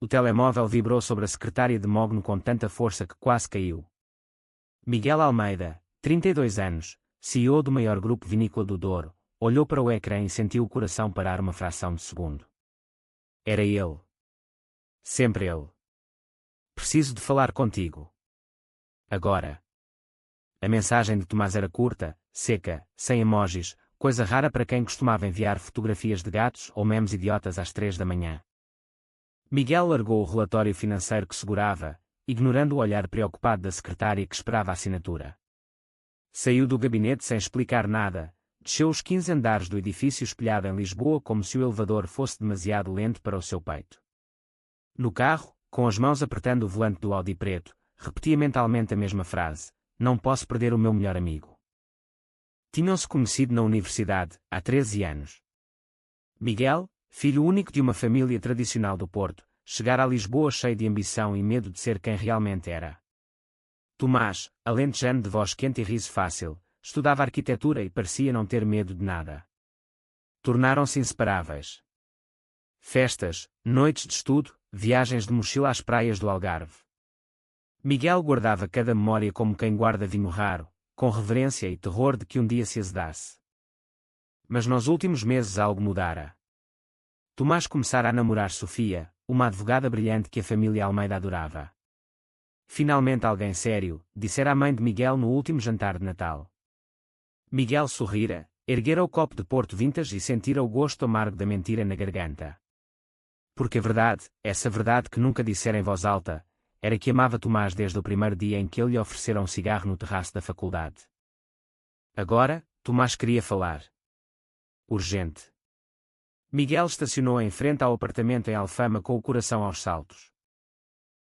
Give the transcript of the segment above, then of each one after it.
o telemóvel vibrou sobre a secretária de Mogno com tanta força que quase caiu. Miguel Almeida, 32 anos, CEO do maior grupo vinícola do Douro, olhou para o ecrã e sentiu o coração parar uma fração de segundo. Era ele. Sempre ele. Preciso de falar contigo. Agora. A mensagem de Tomás era curta, seca, sem emojis, coisa rara para quem costumava enviar fotografias de gatos ou memes idiotas às 3 da manhã. Miguel largou o relatório financeiro que segurava, ignorando o olhar preocupado da secretária que esperava a assinatura. Saiu do gabinete sem explicar nada, desceu os 15 andares do edifício espelhado em Lisboa como se o elevador fosse demasiado lento para o seu peito. No carro, com as mãos apertando o volante do Audi preto, repetia mentalmente a mesma frase: não posso perder o meu melhor amigo. Tinham-se conhecido na universidade, há 13 anos. Miguel, filho único de uma família tradicional do Porto, chegara a Lisboa cheio de ambição e medo de ser quem realmente era. Tomás, alentejano de voz quente e riso fácil, estudava arquitetura e parecia não ter medo de nada. Tornaram-se inseparáveis. Festas, noites de estudo, viagens de mochila às praias do Algarve. Miguel guardava cada memória como quem guarda vinho raro, com reverência e terror de que um dia se azedasse. Mas nos últimos meses algo mudara. Tomás começara a namorar Sofia, uma advogada brilhante que a família Almeida adorava. Finalmente alguém sério, dissera a mãe de Miguel no último jantar de Natal. Miguel sorrira, erguera o copo de Porto Vintage e sentira o gosto amargo da mentira na garganta. Porque a verdade, essa verdade que nunca dissera em voz alta, era que amava Tomás desde o primeiro dia em que ele lhe oferecera um cigarro no terraço da faculdade. Agora, Tomás queria falar. Urgente. Miguel estacionou em frente ao apartamento em Alfama com o coração aos saltos.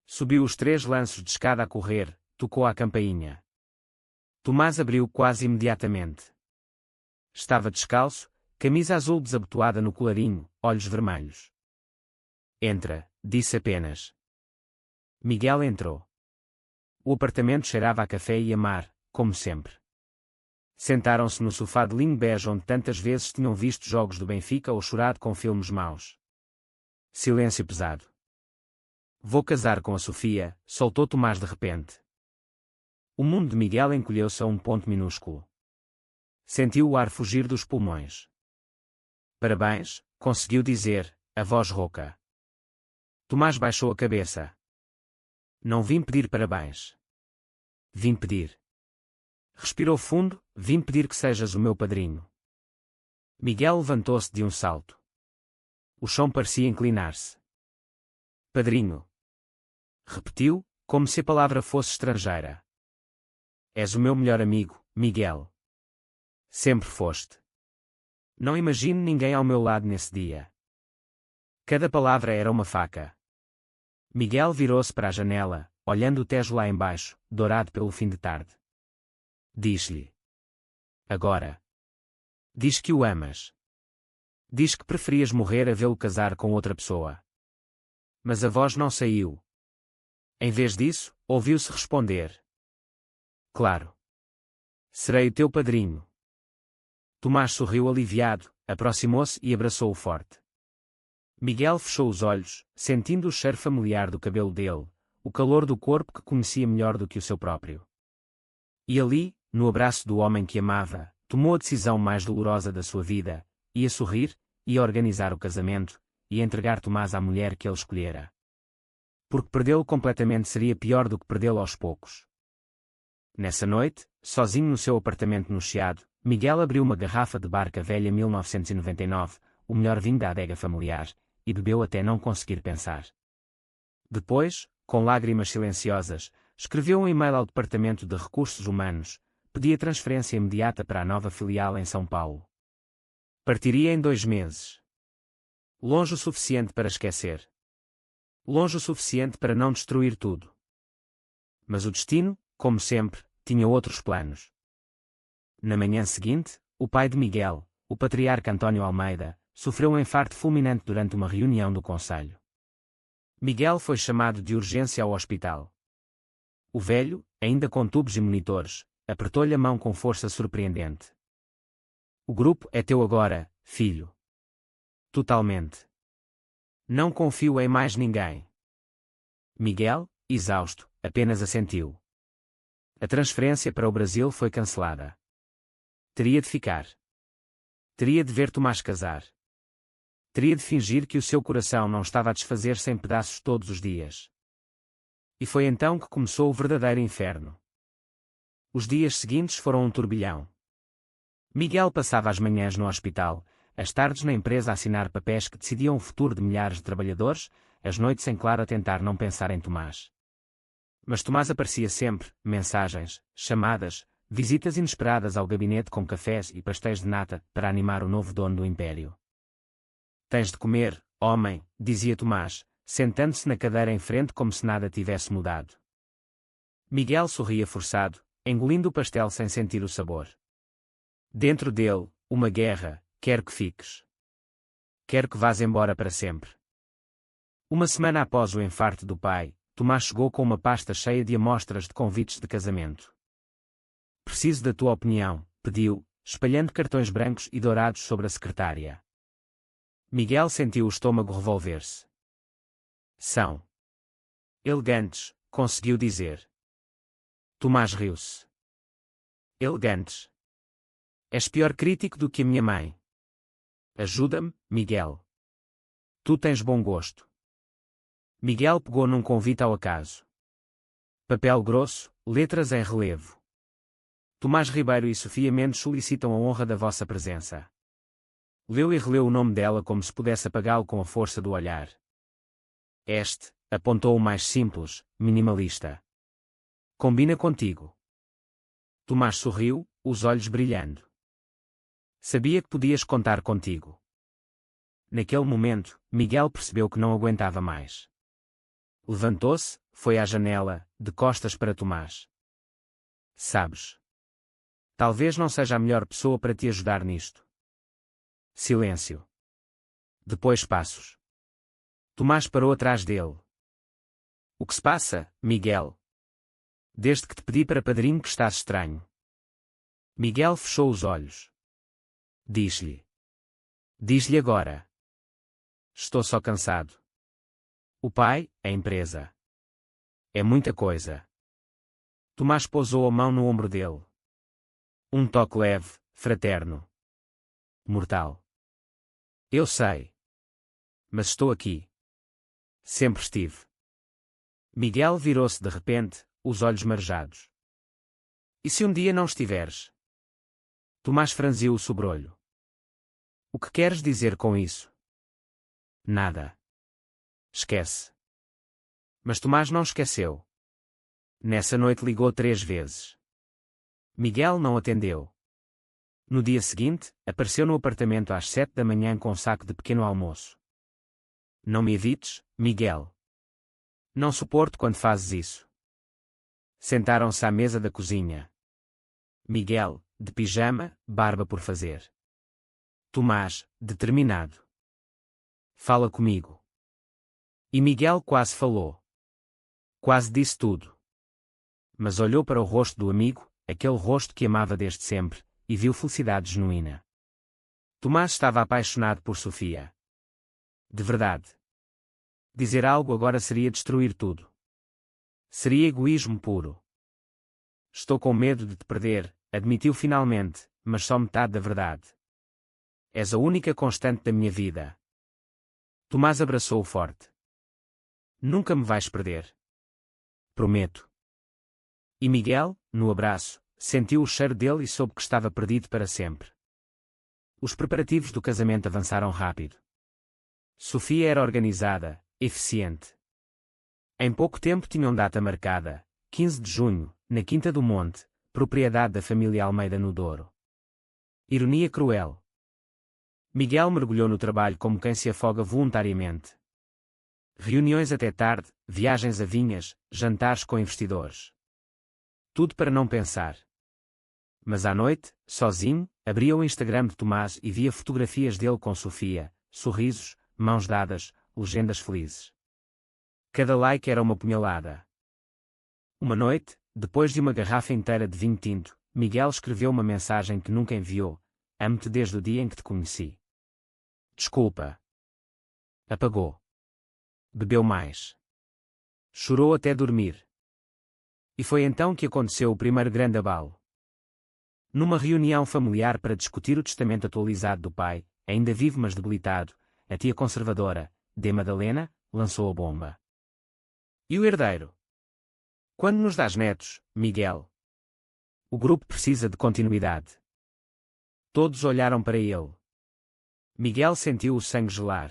Subiu os 3 lanços de escada a correr, tocou à campainha. Tomás abriu quase imediatamente. Estava descalço, camisa azul desabotoada no colarinho, olhos vermelhos. Entra, disse apenas. Miguel entrou. O apartamento cheirava a café e a mar, como sempre. Sentaram-se no sofá de linho bege onde tantas vezes tinham visto jogos do Benfica ou chorado com filmes maus. Silêncio pesado. Vou casar com a Sofia, soltou Tomás de repente. O mundo de Miguel encolheu-se a um ponto minúsculo. Sentiu o ar fugir dos pulmões. Parabéns, conseguiu dizer, a voz rouca. Tomás baixou a cabeça. Não vim pedir parabéns. Vim pedir. Respirou fundo, vim pedir que sejas o meu padrinho. Miguel levantou-se de um salto. O chão parecia inclinar-se. Padrinho. Repetiu, como se a palavra fosse estrangeira. És o meu melhor amigo, Miguel. Sempre foste. Não imagino ninguém ao meu lado nesse dia. Cada palavra era uma faca. Miguel virou-se para a janela, olhando o Tejo lá embaixo, dourado pelo fim de tarde. Diz-lhe. Agora. Diz que o amas. Diz que preferias morrer a vê-lo casar com outra pessoa. Mas a voz não saiu. Em vez disso, ouviu-se responder. Claro. Serei o teu padrinho. Tomás sorriu aliviado, aproximou-se e abraçou-o forte. Miguel fechou os olhos, sentindo o cheiro familiar do cabelo dele, o calor do corpo que conhecia melhor do que o seu próprio. E ali, no abraço do homem que amava, tomou a decisão mais dolorosa da sua vida, ia sorrir, ia organizar o casamento, e entregar Tomás à mulher que ele escolhera. Porque perdê-lo completamente seria pior do que perdê-lo aos poucos. Nessa noite, sozinho no seu apartamento no Chiado, Miguel abriu uma garrafa de Barca Velha 1999, o melhor vinho da adega familiar, e bebeu até não conseguir pensar. Depois, com lágrimas silenciosas, escreveu um e-mail ao Departamento de Recursos Humanos, pedia transferência imediata para a nova filial em São Paulo. Partiria em 2 meses. Longe o suficiente para esquecer. Longe o suficiente para não destruir tudo. Mas o destino, como sempre, tinha outros planos. Na manhã seguinte, o pai de Miguel, o patriarca António Almeida, sofreu um infarto fulminante durante uma reunião do conselho. Miguel foi chamado de urgência ao hospital. O velho, ainda com tubos e monitores, apertou-lhe a mão com força surpreendente. O grupo é teu agora, filho. Totalmente. Não confio em mais ninguém. Miguel, exausto, apenas assentiu. A transferência para o Brasil foi cancelada. Teria de ficar. Teria de ver Tomás casar. Teria de fingir que o seu coração não estava a desfazer-se em pedaços todos os dias. E foi então que começou o verdadeiro inferno. Os dias seguintes foram um turbilhão. Miguel passava as manhãs no hospital, as tardes na empresa a assinar papéis que decidiam o futuro de milhares de trabalhadores, as noites em claro a tentar não pensar em Tomás. Mas Tomás aparecia sempre, mensagens, chamadas, visitas inesperadas ao gabinete com cafés e pastéis de nata para animar o novo dono do império. Tens de comer, homem, dizia Tomás, sentando-se na cadeira em frente como se nada tivesse mudado. Miguel sorria forçado, engolindo o pastel sem sentir o sabor. Dentro dele, uma guerra, quero que fiques. Quero que vás embora para sempre. Uma semana após o infarto do pai, Tomás chegou com uma pasta cheia de amostras de convites de casamento. Preciso da tua opinião, pediu, espalhando cartões brancos e dourados sobre a secretária. Miguel sentiu o estômago revolver-se. São elegantes, conseguiu dizer. Tomás riu-se. Elegantes. És pior crítico do que a minha mãe. Ajuda-me, Miguel. Tu tens bom gosto. Miguel pegou num convite ao acaso. Papel grosso, letras em relevo. Tomás Ribeiro e Sofia Mendes solicitam a honra da vossa presença. Leu e releu o nome dela como se pudesse apagá-lo com a força do olhar. Este, apontou o mais simples, minimalista. Combina contigo. Tomás sorriu, os olhos brilhando. Sabia que podias contar contigo. Naquele momento, Miguel percebeu que não aguentava mais. Levantou-se, foi à janela, de costas para Tomás. Sabes? Talvez não seja a melhor pessoa para te ajudar nisto. Silêncio. Depois passos. Tomás parou atrás dele. O que se passa, Miguel? Desde que te pedi para padrinho que estás estranho. Miguel fechou os olhos. Diz-lhe. Diz-lhe agora. Estou só cansado. O pai, a empresa. É muita coisa. Tomás pousou a mão no ombro dele. Um toque leve, fraterno. Mortal. Eu sei. Mas estou aqui. Sempre estive. Miguel virou-se de repente, os olhos marejados. E se um dia não estiveres? Tomás franziu o sobrolho. O que queres dizer com isso? Nada. Esquece. Mas Tomás não esqueceu. Nessa noite ligou 3 vezes. Miguel não atendeu. No dia seguinte, apareceu no apartamento às 7 da manhã com um saco de pequeno almoço. Não me evites, Miguel. Não suporto quando fazes isso. Sentaram-se à mesa da cozinha. Miguel, de pijama, barba por fazer. Tomás, determinado. Fala comigo. E Miguel quase falou. Quase disse tudo. Mas olhou para o rosto do amigo, aquele rosto que amava desde sempre, e viu felicidade genuína. Tomás estava apaixonado por Sofia. De verdade. Dizer algo agora seria destruir tudo. Seria egoísmo puro. Estou com medo de te perder, admitiu finalmente, mas só metade da verdade. És a única constante da minha vida. Tomás abraçou-o forte. Nunca me vais perder. Prometo. E Miguel, no abraço, sentiu o cheiro dele e soube que estava perdido para sempre. Os preparativos do casamento avançaram rápido. Sofia era organizada, eficiente. Em pouco tempo tinham data marcada, 15 de junho, na Quinta do Monte, propriedade da família Almeida no Douro. Ironia cruel. Miguel mergulhou no trabalho como quem se afoga voluntariamente. Reuniões até tarde, viagens a vinhas, jantares com investidores. Tudo para não pensar. Mas à noite, sozinho, abria o Instagram de Tomás e via fotografias dele com Sofia, sorrisos, mãos dadas, legendas felizes. Cada like era uma punhalada. Uma noite, depois de uma garrafa inteira de vinho tinto, Miguel escreveu uma mensagem que nunca enviou: amo-te desde o dia em que te conheci. Desculpa. Apagou. Bebeu mais. Chorou até dormir. E foi então que aconteceu o primeiro grande abalo. Numa reunião familiar para discutir o testamento atualizado do pai, ainda vivo mas debilitado, a tia conservadora, de Madalena, lançou a bomba. E o herdeiro? Quando nos dás netos, Miguel? O grupo precisa de continuidade. Todos olharam para ele. Miguel sentiu o sangue gelar.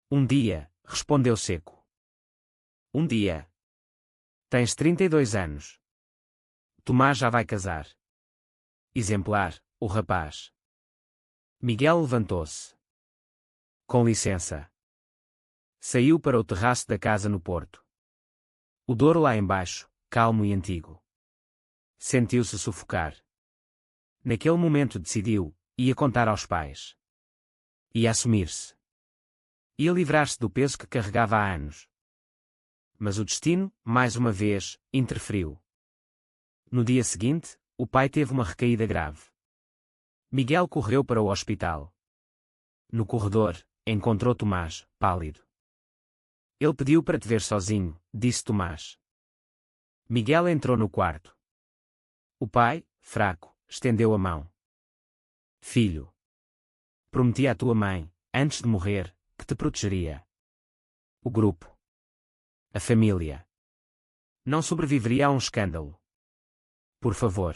Um dia, respondeu seco. Um dia. Tens 32 anos. Tomás já vai casar. Exemplar, o rapaz. Miguel levantou-se. Com licença. Saiu para o terraço da casa no Porto. O Douro lá embaixo, calmo e antigo. Sentiu-se sufocar. Naquele momento decidiu, ia contar aos pais. Ia assumir-se. Ia livrar-se do peso que carregava há anos. Mas o destino, mais uma vez, interferiu. No dia seguinte, o pai teve uma recaída grave. Miguel correu para o hospital. No corredor, encontrou Tomás, pálido. Ele pediu para te ver sozinho, disse Tomás. Miguel entrou no quarto. O pai, fraco, estendeu a mão. Filho. Prometi à tua mãe, antes de morrer, que te protegeria. O grupo. A família. Não sobreviveria a um escândalo. Por favor.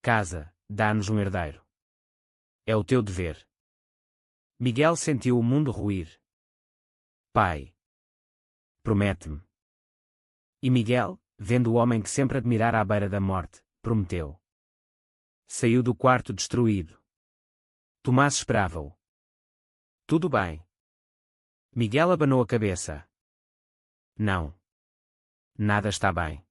Casa, dá-nos um herdeiro. É o teu dever. Miguel sentiu o mundo ruir. Pai. Promete-me. E Miguel, vendo o homem que sempre admirara à beira da morte, prometeu. Saiu do quarto destruído. Tomás esperava-o. Tudo bem. Miguel abanou a cabeça. Não. Nada está bem.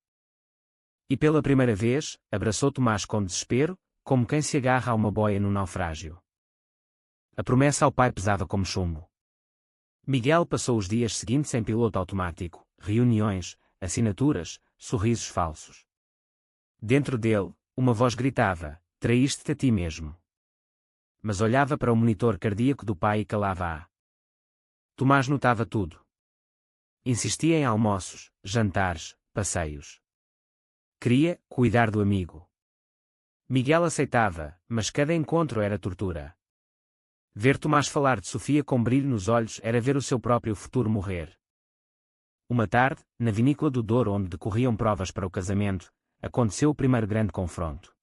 E pela primeira vez, abraçou Tomás com desespero, como quem se agarra a uma boia no naufrágio. A promessa ao pai pesava como chumbo. Miguel passou os dias seguintes em piloto automático, reuniões, assinaturas, sorrisos falsos. Dentro dele, uma voz gritava, traíste-te a ti mesmo. Mas olhava para o monitor cardíaco do pai e calava-a. Tomás notava tudo. Insistia em almoços, jantares, passeios. Queria cuidar do amigo. Miguel aceitava, mas cada encontro era tortura. Ver Tomás falar de Sofia com brilho nos olhos era ver o seu próprio futuro morrer. Uma tarde, na vinícola do Douro onde decorriam provas para o casamento, aconteceu o primeiro grande confronto.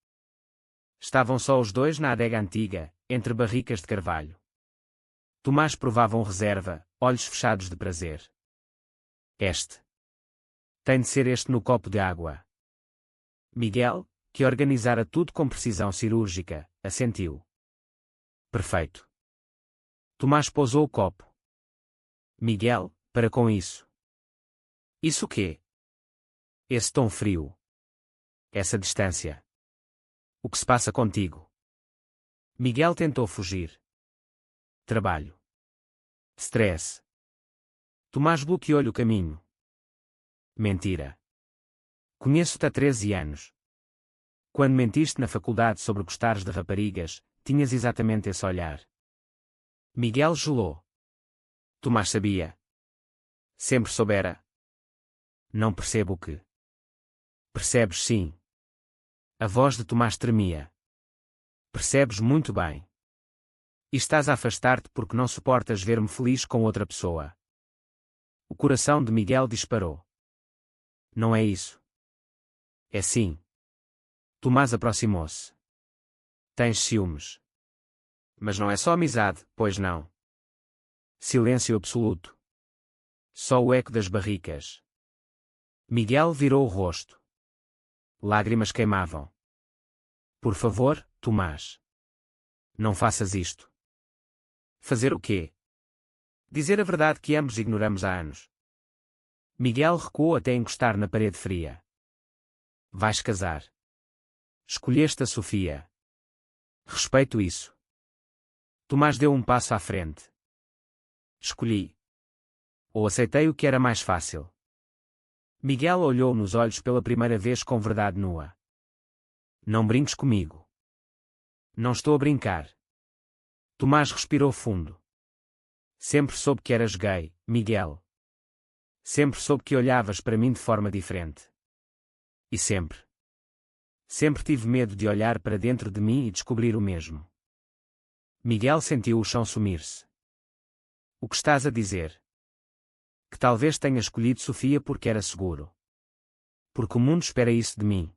Estavam só os dois na adega antiga, entre barricas de carvalho. Tomás provava um reserva, olhos fechados de prazer. Este. Tem de ser este no copo de água. Miguel, que organizara tudo com precisão cirúrgica, assentiu. Perfeito. Tomás pousou o copo. Miguel, para com isso. Isso o quê? Esse tom frio. Essa distância. O que se passa contigo? Miguel tentou fugir. Trabalho. Stress. Tomás bloqueou-lhe o caminho. Mentira. Conheço-te há 13 anos. Quando mentiste na faculdade sobre gostares de raparigas, tinhas exatamente esse olhar. Miguel gelou. Tomás sabia. Sempre soubera. Não percebo o que. Percebes sim. A voz de Tomás tremia. Percebes muito bem. E estás a afastar-te porque não suportas ver-me feliz com outra pessoa. O coração de Miguel disparou. Não é isso. É sim. Tomás aproximou-se. Tens ciúmes. Mas não é só amizade, pois não. Silêncio absoluto. Só o eco das barricas. Miguel virou o rosto. Lágrimas queimavam. Por favor, Tomás. Não faças isto. Fazer o quê? Dizer a verdade que ambos ignoramos há anos. Miguel recuou até encostar na parede fria. Vais casar. Escolheste a Sofia. Respeito isso. Tomás deu um passo à frente. Escolhi. Ou aceitei o que era mais fácil. Miguel olhou nos olhos pela primeira vez com verdade nua. Não brinques comigo. Não estou a brincar. Tomás respirou fundo. Sempre soube que eras gay, Miguel. Sempre soube que olhavas para mim de forma diferente. E sempre. Sempre tive medo de olhar para dentro de mim e descobrir o mesmo. Miguel sentiu o chão sumir-se. O que estás a dizer? Que talvez tenha escolhido Sofia porque era seguro. Porque o mundo espera isso de mim.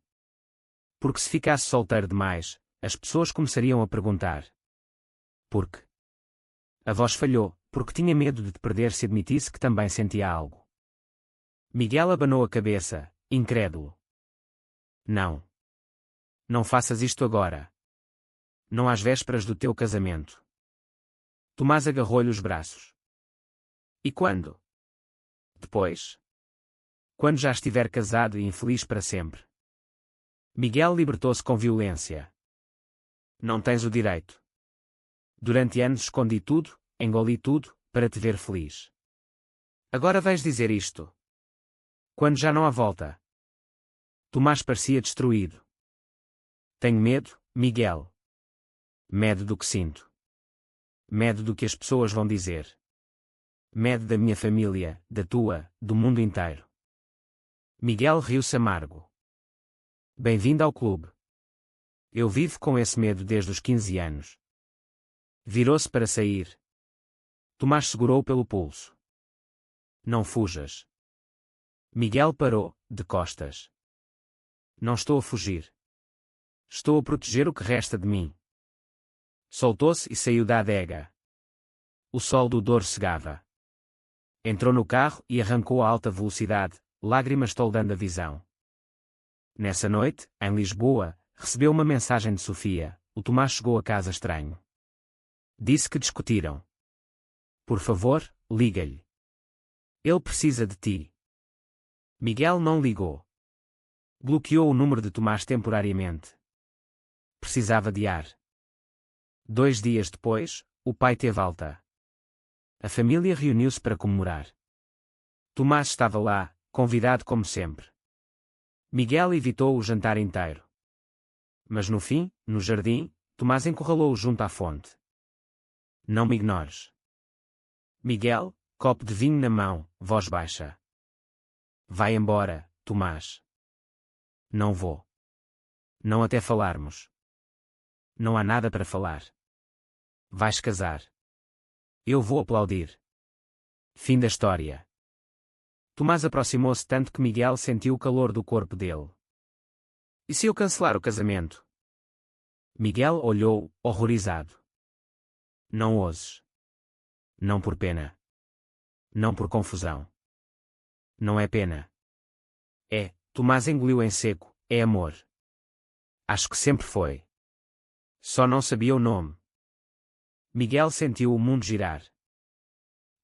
Porque se ficasse solteiro demais, as pessoas começariam a perguntar. Porque? A voz falhou, porque tinha medo de te perder se admitisse que também sentia algo. Miguel abanou a cabeça, incrédulo. Não. Não faças isto agora. Não às vésperas do teu casamento. Tomás agarrou-lhe os braços. E quando? Depois. Quando já estiver casado e infeliz para sempre. Miguel libertou-se com violência. Não tens o direito. Durante anos escondi tudo, engoli tudo, para te ver feliz. Agora vais dizer isto. Quando já não há volta. Tomás parecia destruído. Tenho medo, Miguel. Medo do que sinto. Medo do que as pessoas vão dizer. Medo da minha família, da tua, do mundo inteiro. Miguel riu-se amargo. Bem-vindo ao clube. Eu vivo com esse medo desde os 15 anos. Virou-se para sair. Tomás segurou pelo pulso. Não fujas. Miguel parou, de costas. Não estou a fugir. Estou a proteger o que resta de mim. Soltou-se e saiu da adega. O sol do Douro cegava. Entrou no carro e arrancou a alta velocidade, lágrimas toldando a visão. Nessa noite, em Lisboa, recebeu uma mensagem de Sofia. O Tomás chegou a casa estranho. Disse que discutiram. Por favor, liga-lhe. Ele precisa de ti. Miguel não ligou. Bloqueou o número de Tomás temporariamente. Precisava de ar. 2 dias depois, o pai teve alta. A família reuniu-se para comemorar. Tomás estava lá, convidado como sempre. Miguel evitou o jantar inteiro. Mas no fim, no jardim, Tomás encurralou-o junto à fonte. Não me ignores. Miguel, copo de vinho na mão, voz baixa. Vai embora, Tomás. Não vou. Não até falarmos. Não há nada para falar. Vais casar. Eu vou aplaudir. Fim da história. Tomás aproximou-se tanto que Miguel sentiu o calor do corpo dele. E se eu cancelar o casamento? Miguel olhou, horrorizado. Não ouses. Não por pena. Não por confusão. Não é pena. É, Tomás engoliu em seco, é amor. Acho que sempre foi. Só não sabia o nome. Miguel sentiu o mundo girar.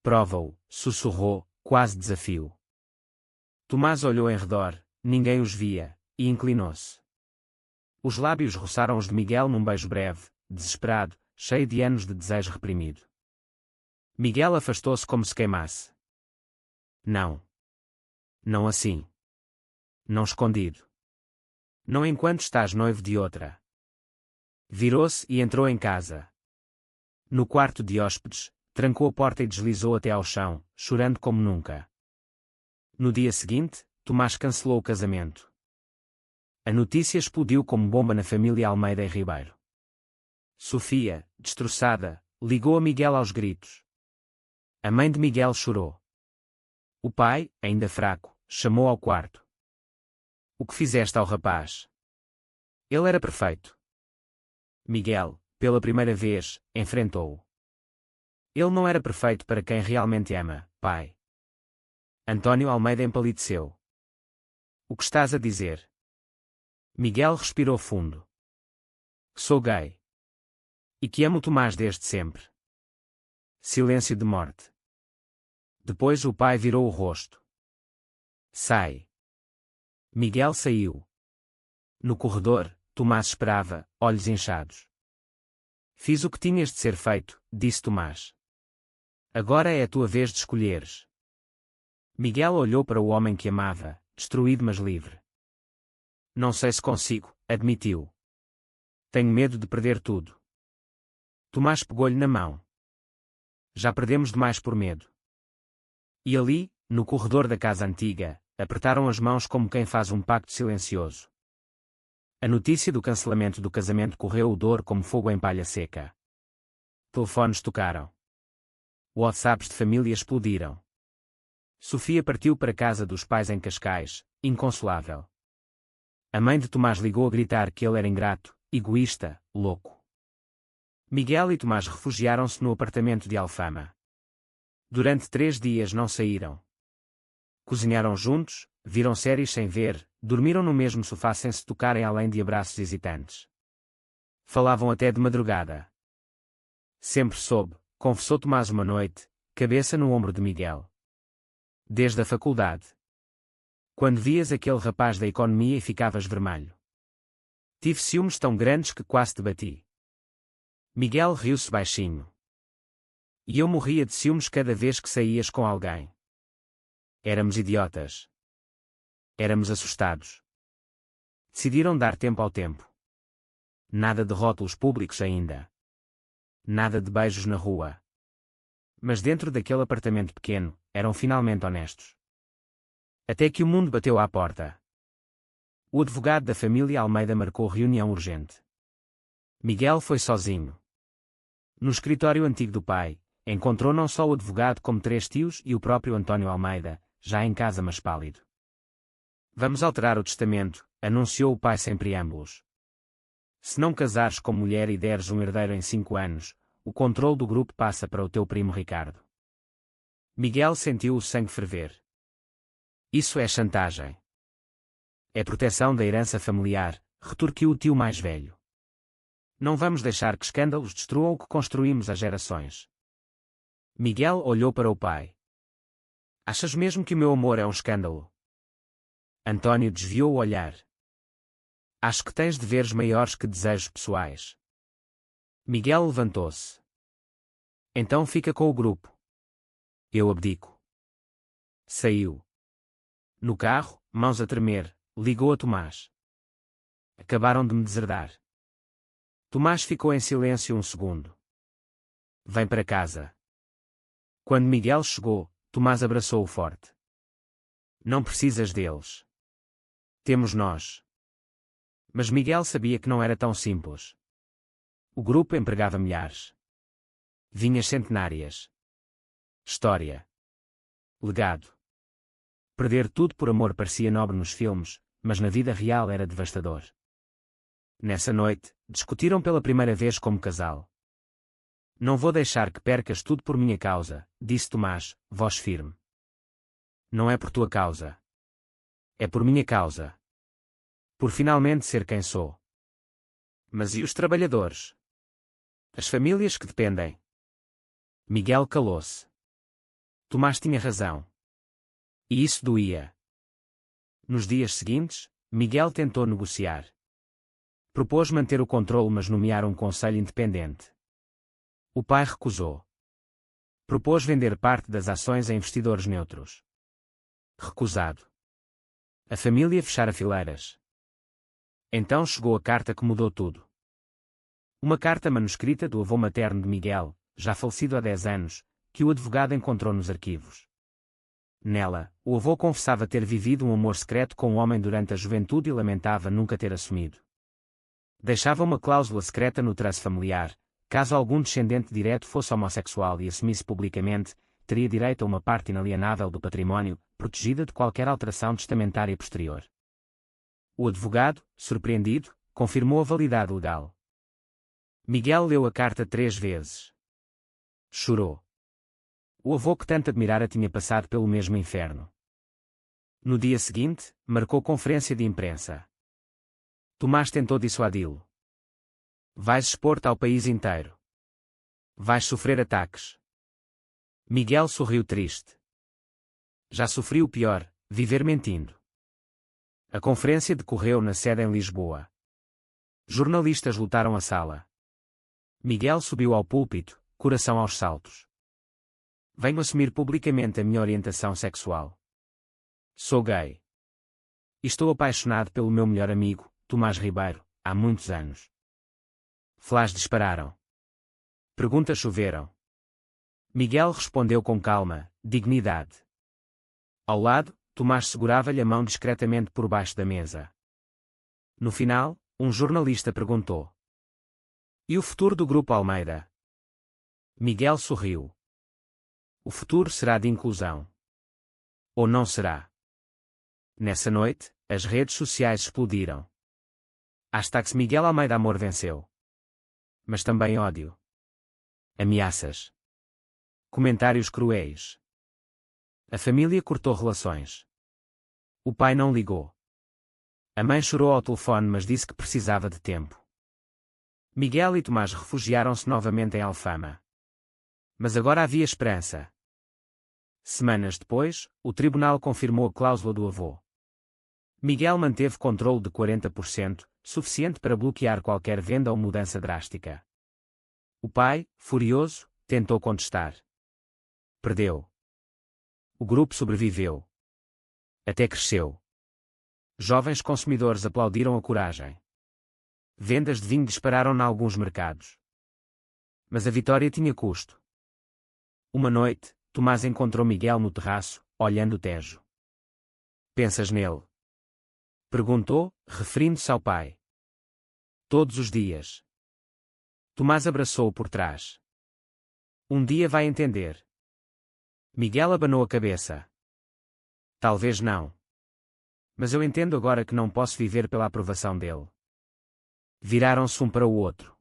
Prova-o, sussurrou, quase desafio. Tomás olhou em redor, ninguém os via, e inclinou-se. Os lábios roçaram os de Miguel num beijo breve, desesperado, cheio de anos de desejo reprimido. Miguel afastou-se como se queimasse. Não. Não assim. Não escondido. Não enquanto estás noivo de outra. Virou-se e entrou em casa. No quarto de hóspedes, trancou a porta e deslizou até ao chão, chorando como nunca. No dia seguinte, Tomás cancelou o casamento. A notícia explodiu como bomba na família Almeida e Ribeiro. Sofia, destroçada, ligou a Miguel aos gritos. A mãe de Miguel chorou. O pai, ainda fraco, chamou ao quarto. O que fizeste ao rapaz? Ele era perfeito. Miguel, pela primeira vez, enfrentou-o. Ele não era perfeito para quem realmente ama, pai. António Almeida empalideceu. O que estás a dizer? Miguel respirou fundo. Sou gay. E que amo Tomás desde sempre. Silêncio de morte. Depois o pai virou o rosto. Sai. Miguel saiu. No corredor, Tomás esperava, olhos inchados. Fiz o que tinhas de ser feito, disse Tomás. Agora é a tua vez de escolheres. Miguel olhou para o homem que amava, destruído mas livre. Não sei se consigo, admitiu. Tenho medo de perder tudo. Tomás pegou-lhe na mão. Já perdemos demais por medo. E ali, No corredor da casa antiga, apertaram as mãos como quem faz um pacto silencioso. A notícia do cancelamento do casamento correu o dor como fogo em palha seca. Telefones tocaram. WhatsApps de família explodiram. Sofia partiu para casa dos pais em Cascais, inconsolável. A mãe de Tomás ligou a gritar que ele era ingrato, egoísta, louco. Miguel e Tomás refugiaram-se no apartamento de Alfama. Durante 3 dias não saíram. Cozinharam juntos, viram séries sem ver, dormiram no mesmo sofá sem se tocarem além de abraços hesitantes. Falavam até de madrugada. Sempre soube, confessou Tomás uma noite, cabeça no ombro de Miguel. Desde a faculdade. Quando vias aquele rapaz da economia e ficavas vermelho. Tive ciúmes tão grandes que quase te bati. Miguel riu-se baixinho. E eu morria de ciúmes cada vez que saías com alguém. Éramos idiotas. Éramos assustados. Decidiram dar tempo ao tempo. Nada de rótulos públicos ainda. Nada de beijos na rua. Mas dentro daquele apartamento pequeno, eram finalmente honestos. Até que o mundo bateu à porta. O advogado da família Almeida marcou reunião urgente. Miguel foi sozinho. No escritório antigo do pai, encontrou não só o advogado como 3 tios e o próprio António Almeida, já em casa mas pálido. Vamos alterar o testamento, anunciou o pai sem preâmbulos. Se não casares com mulher e deres um herdeiro em 5 anos, o controle do grupo passa para o teu primo Ricardo. Miguel sentiu o sangue ferver. Isso é chantagem. É proteção da herança familiar, retorquiu o tio mais velho. Não vamos deixar que escândalos destruam o que construímos há gerações. Miguel olhou para o pai. Achas mesmo que o meu amor é um escândalo? António desviou o olhar. Acho que tens deveres maiores que desejos pessoais. Miguel levantou-se. Então fica com o grupo. Eu abdico. Saiu. No carro, mãos a tremer, ligou a Tomás. Acabaram de me deserdar. Tomás ficou em silêncio um segundo. Vem para casa. Quando Miguel chegou, Tomás abraçou-o forte. Não precisas deles. Temos nós. Mas Miguel sabia que não era tão simples. O grupo empregava milhares. Vinhas centenárias. História. Legado. Perder tudo por amor parecia nobre nos filmes, mas na vida real era devastador. Nessa noite, discutiram pela primeira vez como casal. Não vou deixar que percas tudo por minha causa, disse Tomás, voz firme. Não é por tua causa. É por minha causa. Por finalmente ser quem sou. Mas e os trabalhadores? As famílias que dependem? Miguel calou-se. Tomás tinha razão. E isso doía. Nos dias seguintes, Miguel tentou negociar. Propôs manter o controle mas nomear um conselho independente. O pai recusou. Propôs vender parte das ações a investidores neutros. Recusado. A família fechara fileiras. Então chegou a carta que mudou tudo. Uma carta manuscrita do avô materno de Miguel, já falecido há 10 anos, que o advogado encontrou nos arquivos. Nela, o avô confessava ter vivido um amor secreto com um homem durante a juventude e lamentava nunca ter assumido. Deixava uma cláusula secreta no traço familiar: caso algum descendente direto fosse homossexual e assumisse publicamente, teria direito a uma parte inalienável do património, protegida de qualquer alteração testamentária posterior. O advogado, surpreendido, confirmou a validade legal. Miguel leu a carta 3 vezes. Chorou. O avô que tanto admirara tinha passado pelo mesmo inferno. No dia seguinte, marcou conferência de imprensa. Tomás tentou dissuadi-lo. Vais expor-te ao país inteiro. Vais sofrer ataques. Miguel sorriu triste. Já sofri o pior, viver mentindo. A conferência decorreu na sede em Lisboa. Jornalistas lotaram a sala. Miguel subiu ao púlpito, coração aos saltos. Venho assumir publicamente a minha orientação sexual. Sou gay. E estou apaixonado pelo meu melhor amigo, Tomás Ribeiro, há muitos anos. Flash dispararam. Perguntas choveram. Miguel respondeu com calma, dignidade. Ao lado, Tomás segurava-lhe a mão discretamente por baixo da mesa. No final, um jornalista perguntou: "E o futuro do Grupo Almeida?" Miguel sorriu. "O futuro será de inclusão. Ou não será?" Nessa noite, as redes sociais explodiram. # Miguel Almeida Amor venceu. Mas também ódio. Ameaças. Comentários cruéis. A família cortou relações. O pai não ligou. A mãe chorou ao telefone, mas disse que precisava de tempo. Miguel e Tomás refugiaram-se novamente em Alfama. Mas agora havia esperança. Semanas depois, o tribunal confirmou a cláusula do avô. Miguel manteve controle de 40%, suficiente para bloquear qualquer venda ou mudança drástica. O pai, furioso, tentou contestar. Perdeu. O grupo sobreviveu. Até cresceu. Jovens consumidores aplaudiram a coragem. Vendas de vinho dispararam em alguns mercados. Mas a vitória tinha custo. Uma noite, Tomás encontrou Miguel no terraço, olhando o Tejo. "Pensas nele?" perguntou, referindo-se ao pai. "Todos os dias." Tomás abraçou-o por trás. "Um dia vai entender." Miguel abanou a cabeça. "Talvez não. Mas eu entendo agora que não posso viver pela aprovação dele." Viraram-se um para o outro.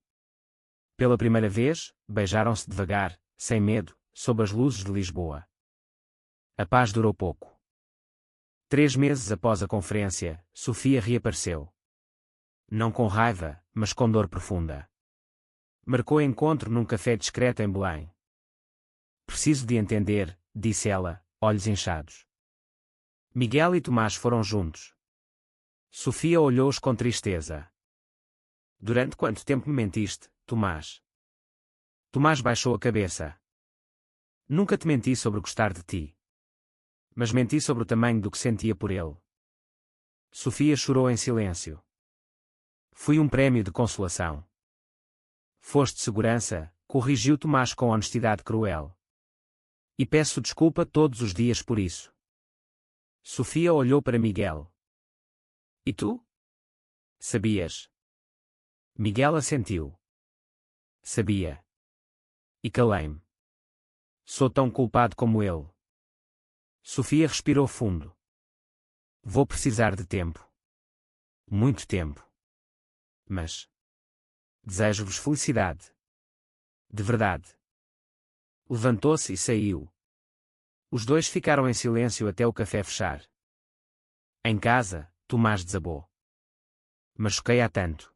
Pela primeira vez, beijaram-se devagar, sem medo, sob as luzes de Lisboa. A paz durou pouco. 3 meses após a conferência, Sofia reapareceu. Não com raiva, mas com dor profunda. Marcou encontro num café discreto em Belém. "Preciso de entender", disse ela, olhos inchados. Miguel e Tomás foram juntos. Sofia olhou-os com tristeza. "Durante quanto tempo me mentiste, Tomás?" Tomás baixou a cabeça. "Nunca te menti sobre gostar de ti. Mas menti sobre o tamanho do que sentia por ele." Sofia chorou em silêncio. "Fui um prémio de consolação." "Foste segurança", corrigiu Tomás com honestidade cruel. "E peço desculpa todos os dias por isso." Sofia olhou para Miguel. "E tu? Sabias?" Miguel assentiu. "Sabia. E calei-me. Sou tão culpado como ele." Sofia respirou fundo. "Vou precisar de tempo. Muito tempo. Mas desejo-vos felicidade. De verdade." Levantou-se e saiu. Os dois ficaram em silêncio até o café fechar. Em casa, Tomás desabou. "Machuquei há tanto."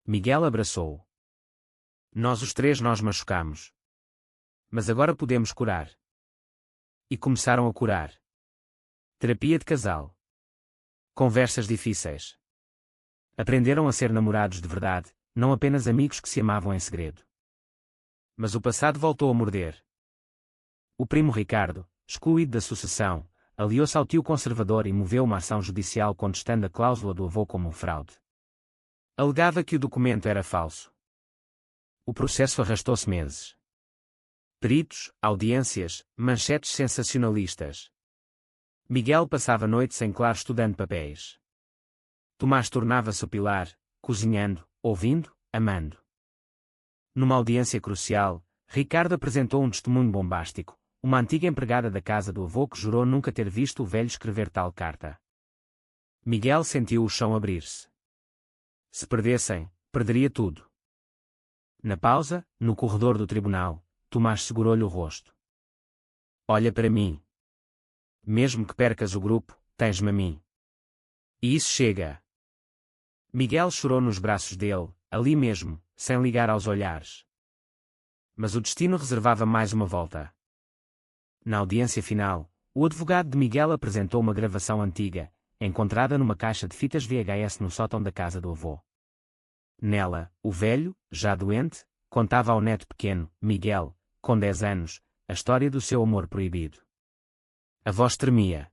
Miguel abraçou-o. "Nós os três nos machucamos. Mas agora podemos curar." E começaram a curar. Terapia de casal. Conversas difíceis. Aprenderam a ser namorados de verdade, não apenas amigos que se amavam em segredo. Mas o passado voltou a morder. O primo Ricardo, excluído da sucessão, aliou-se ao tio conservador e moveu uma ação judicial contestando a cláusula do avô como fraude. Alegava que o documento era falso. O processo arrastou-se meses. Peritos, audiências, manchetes sensacionalistas. Miguel passava noites em claro estudando papéis. Tomás tornava-se o pilar, cozinhando, ouvindo, amando. Numa audiência crucial, Ricardo apresentou um testemunho bombástico, uma antiga empregada da casa do avô que jurou nunca ter visto o velho escrever tal carta. Miguel sentiu o chão abrir-se. Se perdessem, perderia tudo. Na pausa, no corredor do tribunal, Tomás segurou-lhe o rosto. "Olha para mim. Mesmo que percas o grupo, tens-me a mim. E isso chega." Miguel chorou nos braços dele, ali mesmo, sem ligar aos olhares. Mas o destino reservava mais uma volta. Na audiência final, o advogado de Miguel apresentou uma gravação antiga, encontrada numa caixa de fitas VHS no sótão da casa do avô. Nela, o velho, já doente, contava ao neto pequeno, Miguel, com 10 anos, a história do seu amor proibido. A voz tremia.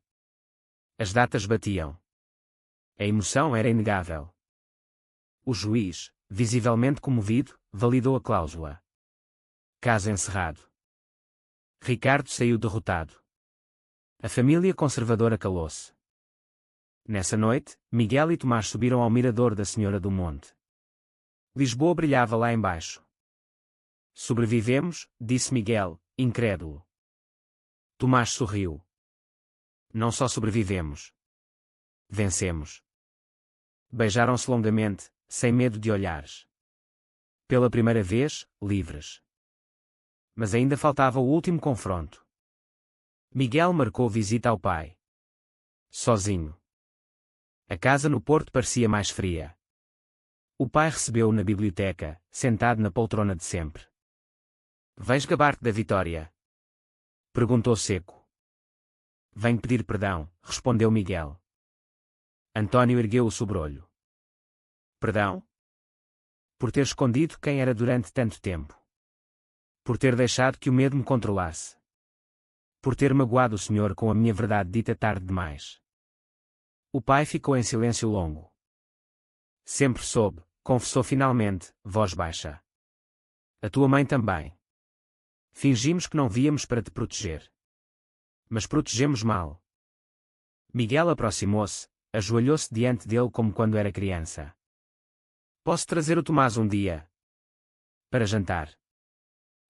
As datas batiam. A emoção era inegável. O juiz, visivelmente comovido, validou a cláusula. Caso encerrado. Ricardo saiu derrotado. A família conservadora calou-se. Nessa noite, Miguel e Tomás subiram ao mirador da Senhora do Monte. Lisboa brilhava lá embaixo. Sobrevivemos, disse Miguel, incrédulo. Tomás sorriu. Não só sobrevivemos. Vencemos. Beijaram-se longamente, sem medo de olhares. Pela primeira vez, livres. Mas ainda faltava o último confronto. Miguel marcou visita ao pai. Sozinho. A casa no Porto parecia mais fria. O pai recebeu-o na biblioteca, sentado na poltrona de sempre. Vais gabar-te da vitória? Perguntou seco. Venho pedir perdão, respondeu Miguel. António ergueu o sobrolho. Perdão? Por ter escondido quem era durante tanto tempo. Por ter deixado que o medo me controlasse. Por ter magoado o senhor com a minha verdade dita tarde demais. O pai ficou em silêncio longo. Sempre soube, confessou finalmente, voz baixa. A tua mãe também. Fingimos que não víamos para te proteger. Mas protegemos mal. Miguel aproximou-se, ajoelhou-se diante dele como quando era criança. Posso trazer o Tomás um dia? Para jantar.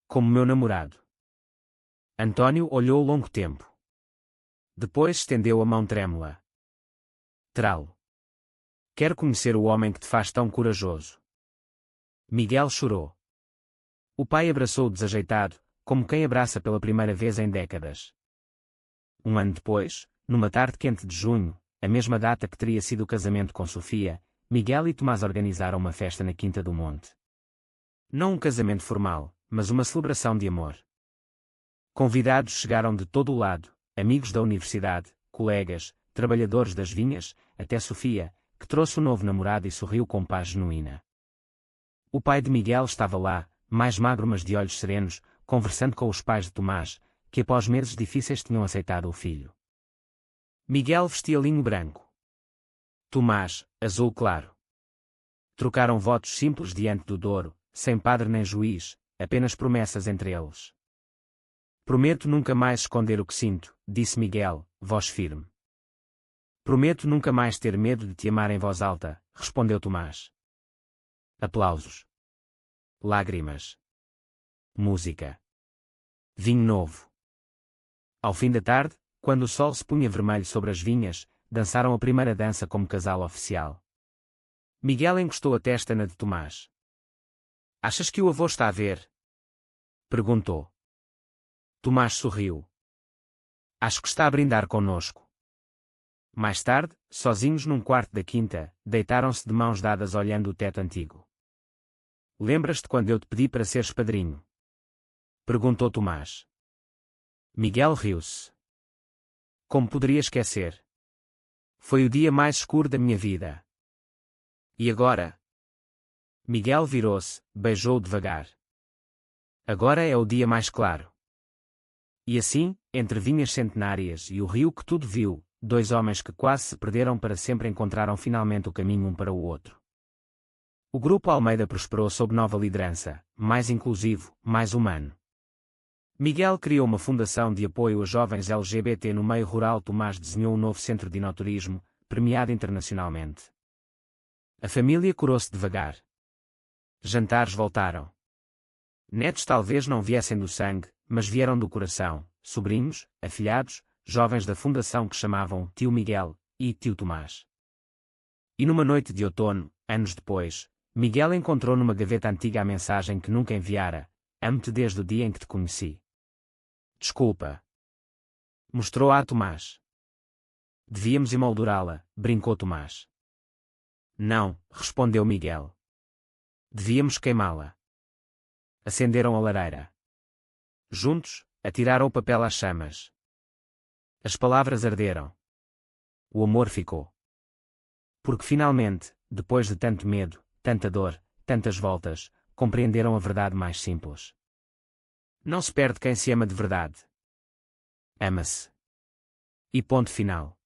Como meu namorado. António olhou longo tempo. Depois estendeu a mão trêmula. Terá-lo. Quero conhecer o homem que te faz tão corajoso. Miguel chorou. O pai abraçou-o desajeitado, como quem abraça pela primeira vez em décadas. Um ano depois, numa tarde quente de junho, a mesma data que teria sido o casamento com Sofia, Miguel e Tomás organizaram uma festa na Quinta do Monte. Não um casamento formal, mas uma celebração de amor. Convidados chegaram de todo o lado, amigos da universidade, colegas, trabalhadores das vinhas, até Sofia, que trouxe o novo namorado e sorriu com paz genuína. O pai de Miguel estava lá, mais magro mas de olhos serenos, conversando com os pais de Tomás, que após meses difíceis tinham aceitado o filho. Miguel vestia linho branco. Tomás, azul claro. Trocaram votos simples diante do Douro, sem padre nem juiz, apenas promessas entre eles. Prometo nunca mais esconder o que sinto, disse Miguel, voz firme. Prometo nunca mais ter medo de te amar em voz alta, respondeu Tomás. Aplausos. Lágrimas. Música. Vinho novo. Ao fim da tarde, quando o sol se punha vermelho sobre as vinhas, dançaram a primeira dança como casal oficial. Miguel encostou a testa na de Tomás. Achas que o avô está a ver? Perguntou. Tomás sorriu. Acho que está a brindar conosco. Mais tarde, sozinhos num quarto da quinta, deitaram-se de mãos dadas olhando o teto antigo. Lembras-te quando eu te pedi para seres padrinho? Perguntou Tomás. Miguel riu-se. Como poderia esquecer? Foi o dia mais escuro da minha vida. E agora? Miguel virou-se, beijou-o devagar. Agora é o dia mais claro. E assim, entre vinhas centenárias e o rio que tudo viu, dois homens que quase se perderam para sempre encontraram finalmente o caminho um para o outro. O Grupo Almeida prosperou sob nova liderança, mais inclusivo, mais humano. Miguel criou uma fundação de apoio a jovens LGBT no meio rural. Tomás desenhou um novo centro de enoturismo, premiado internacionalmente. A família curou-se devagar. Jantares voltaram. Netos talvez não viessem do sangue, mas vieram do coração, sobrinhos, afilhados, jovens da fundação que chamavam Tio Miguel e Tio Tomás. E numa noite de outono, anos depois, Miguel encontrou numa gaveta antiga a mensagem que nunca enviara: amo-te desde o dia em que te conheci. Desculpa. Mostrou-a a Tomás. Devíamos emoldurá-la, brincou Tomás. Não, respondeu Miguel. Devíamos queimá-la. Acenderam a lareira. Juntos, atiraram o papel às chamas. As palavras arderam. O amor ficou. Porque finalmente, depois de tanto medo, tanta dor, tantas voltas, compreenderam a verdade mais simples. Não se perde quem se ama de verdade. Ama-se. E ponto final.